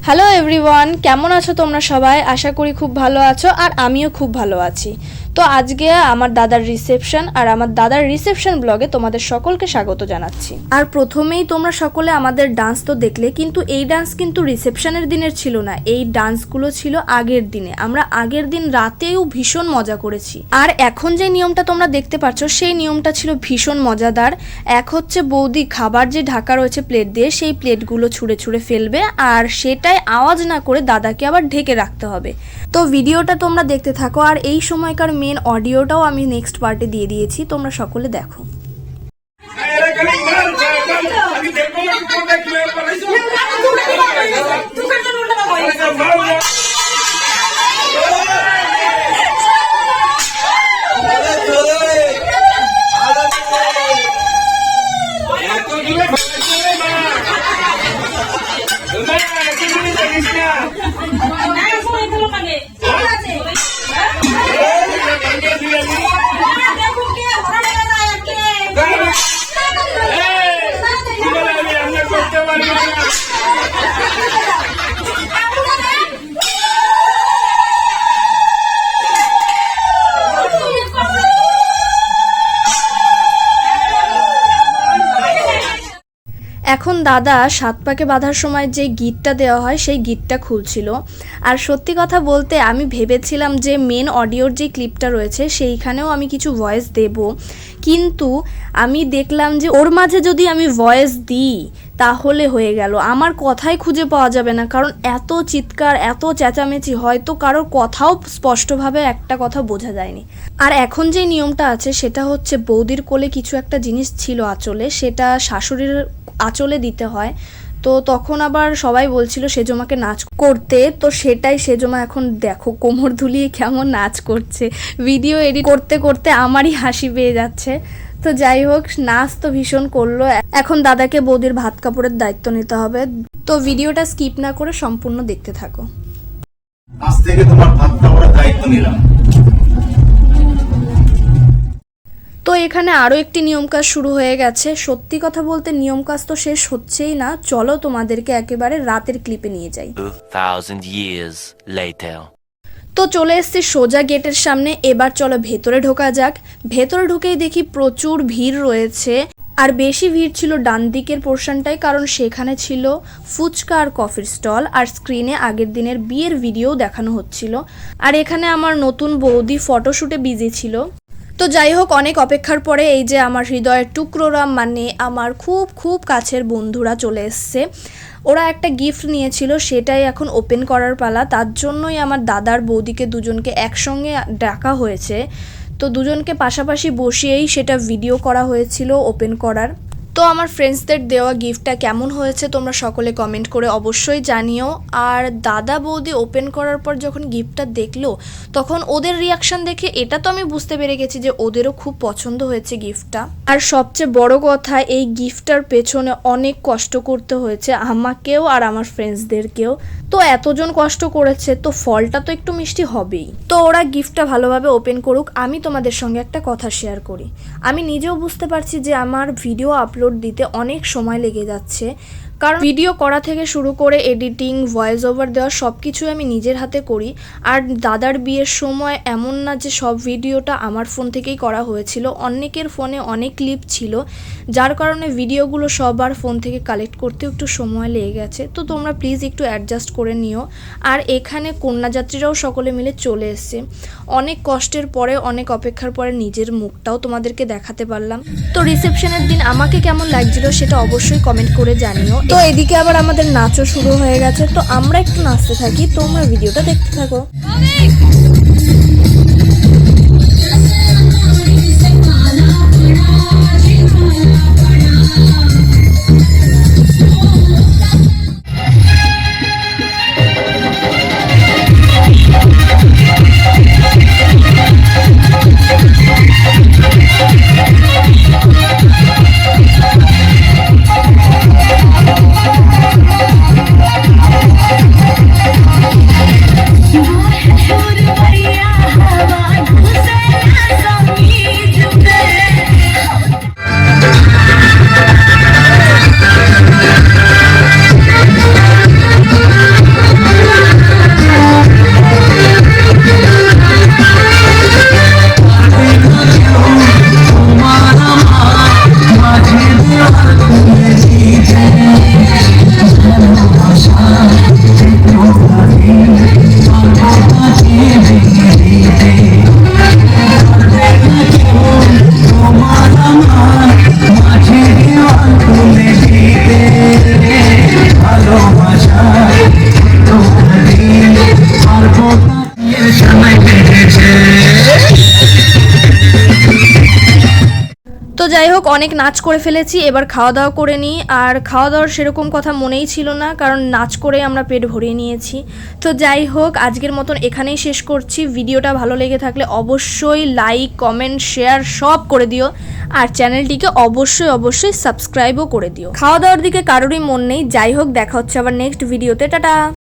Hello everyone, কেমন আছো তোমরা সবাই? আশা করি খুব ভালো আছো আর আমিও খুব ভালো আছি। তো আজকে আমার দাদার রিসেপশন আর আমার দাদার রিসেপশন ব্লগে তোমাদের সকলকে স্বাগত জানাচ্ছি। আর প্রথমেই তোমরা সকলে আমাদের ডান্স তো দেখলে, কিন্তু এই ডান্স কিন্তু রিসেপশনের দিনের ছিল না, এই ডান্সগুলো ছিল আগের দিনে। আমরা আগের দিন রাতেও ভীষণ মজা করেছি। আর এখন যে নিয়মটা তোমরা দেখতে পাচ্ছ সেই নিয়মটা ছিল ভীষণ মজাদার। এক হচ্ছে বৌদি খাবার যে ঢাকা রয়েছে প্লেট দিয়ে, সেই প্লেটগুলো ছুঁড়ে ছুঁড়ে ফেলবে আর সেটাই আওয়াজ না করে দাদাকে আবার ঢেকে রাখতে হবে। তো ভিডিওটা তোমরা দেখতে থাকো, আর এই সময়কার মেন অডিওটাও আমি নেক্সট পার্টে দিয়ে দিয়েছি, তোমরা সকলে দেখো। এখন দাদা 7 পাকে বাঁধার সময় যে গিটটা দেওয়া হয় সেই গিটটা খুলছিল। আর সত্যি কথা বলতে আমি ভেবেছিলাম যে মেন অডিওর যে ক্লিপটা রয়েছে সেইখানেও আমি কিছু ভয়েস দেব, কিন্তু আমি দেখলাম যে ওর মাঝে যদি আমি ভয়েস দিই তাহলে হয়ে গেল, আমার কথাই খুঁজে পাওয়া যাবে না, কারণ এত চিৎকার এত চেঁচামেচি, হয়তো কারোর কথাও স্পষ্টভাবে একটা কথা বোঝা যায়নি। আর এখন যে নিয়মটা আছে সেটা হচ্ছে বৌদির কোলে কিছু একটা জিনিস ছিল আঁচলে, সেটা শাশুড়ির আঁচলে দিতে হয়। তো তখন আবার সবাই বলছিল সেজমাকে নাচ করতে, তো সেটাই সেজমা এখন দেখো কোমর দুলিয়ে কেমন নাচ করছে। ভিডিও এডিট করতে করতে আমারই হাসি পেয়ে যাচ্ছে। তো যাই হোক, নাচ তো ভীষণ করলো। এখন দাদাকে বৌদির ভাত কাপড়ের দায়িত্ব নিতে হবে, তো ভিডিওটা স্কিপ না করে সম্পূর্ণ দেখতে থাকো। আজ থেকে তোমার ভাত কাপড়ের দায়িত্ব নিলাম। তো এখানে আরও একটি নিয়ম কাজ শুরু হয়ে গেছে। সত্যি কথা বলতে নিয়ম কাজ তো শেষ হচ্ছেই না, চলো তোমাদেরকে একেবারে রাতের ক্লিপে নিয়ে যাই। 2000 years later. তো চলে এসেছি সোজা গেটের সামনে, এবার চলো ভেতরে ঢোকা যাক। ভেতরে ঢুকেই দেখি প্রচুর ভিড় রয়েছে, আর বেশি ভিড় ছিল ডান দিকের পোর্শনটাই, কারণ সেখানে ছিল ফুচকা আর কফির স্টল, আর স্ক্রিনে আগের দিনের বিয়ের ভিডিও দেখানো হচ্ছিল। আর এখানে আমার নতুন বৌদি ফটোশ্যুটে বিজি ছিল। তো যাই হোক, অনেক অপেক্ষার পরে এই যে আমার হৃদয়ের টুকরোরা, মানে আমার খুব খুব কাছের বন্ধুরা চলে এসছে। ওরা একটা গিফট নিয়েছিল, সেটাই এখন ওপেন করার পালা। তার জন্যই আমার দাদার বৌদিকে দুজনকে একসঙ্গে ডাকা হয়েছে। তো দুজনকে পাশাপাশি বসিয়েই সেটা ভিডিও করা হয়েছিল ওপেন করার। তো আমার ফ্রেন্ডসদের দেওয়া গিফটটা কেমন হয়েছে তোমরা সকলে কমেন্ট করে অবশ্যই জানিও। আর দাদা বৌদি ওপেন করার পর যখন গিফটটা দেখলো তখন ওদের রিয়াকশন দেখে এটা তো আমি বুঝতে পেরে গেছি যে ওদেরও খুব পছন্দ হয়েছে গিফটটা। আর সবচেয়ে বড় কথা, এই গিফটটার পেছনে অনেক কষ্ট করতে হয়েছে আমাকেও আর আমার ফ্রেন্ডসদেরকেও। তো এতজন কষ্ট করেছে, তো ফলটা তো একটু মিষ্টি হবেই। তো ওরা গিফটটা ভালোভাবে ওপেন করুক, আমি তোমাদের সঙ্গে একটা কথা শেয়ার করি। আমি নিজেও বুঝতে পারছি যে আমার ভিডিও আপলোড দিতে অনেক সময় লেগে যাচ্ছে, কারণ ভিডিও করা থেকে শুরু করে এডিটিং, ভয়েস ওভার দেওয়া সব কিছুই আমি নিজের হাতে করি। আর দাদার বিয়ের সময় এমন না যে সব ভিডিওটা আমার ফোন থেকেই করা হয়েছিল, অনেকের ফোনে অনেক ক্লিপ ছিল, যার কারণে ভিডিওগুলো সবার ফোন থেকে কালেক্ট করতে একটু সময় লেগে গেছে। তো তোমরা প্লিজ একটু অ্যাডজাস্ট করে নিও। আর এখানে কন্যাযাত্রীরাও সকলে মিলে চলে এসছে। অনেক কষ্টের পরে, অনেক অপেক্ষার পরে নিজের মুখটাও তোমাদেরকে দেখাতে পারলাম। তো রিসেপশনের দিন আমাকে কেমন লাগছিল সেটা অবশ্যই কমেন্ট করে জানিও। তো এদিকে আবার আমাদের নাচও শুরু হয়ে গেছে, তো আমরা একটু নাচতে থাকি, তোমরা ভিডিওটা দেখতে থাকো। You're যাই হোক, অনেক নাচ করে ফেলেছি, এবার খাওয়া দাওয়া করে নিই। আর খাওয়া দাওয়ার সেরকম কথা মনেই ছিল না, কারণ নাচ করে আমরা পেট ভরিয়ে নিয়েছি। তো যাই হোক, আজকের মতন এখানেই শেষ করছি। ভিডিওটা ভালো লেগে থাকলে অবশ্যই লাইক, কমেন্ট, শেয়ার সব করে দিও। আর চ্যানেলটিকে অবশ্যই সাবস্ক্রাইবও করে দিও। খাওয়া দাওয়ার দিকে কারোরই মন নেই। যাই হোক, দেখা হচ্ছে আবার নেক্সট ভিডিওতে। টাটা।